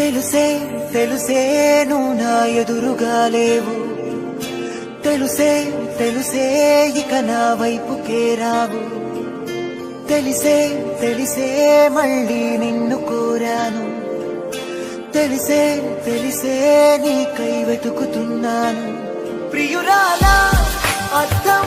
తెలుసే తెలుసే నువ్వు నా ఎదురుగా లేవు, తెలుసే తెలుసే ఇక నా వైపుకే రావు, తెలిసే తెలిసే మళ్ళీ నిన్ను కోరాను, తెలిసే తెలిసే నీకై వెతుకుతున్నాను. ప్రియురాలా అర్థం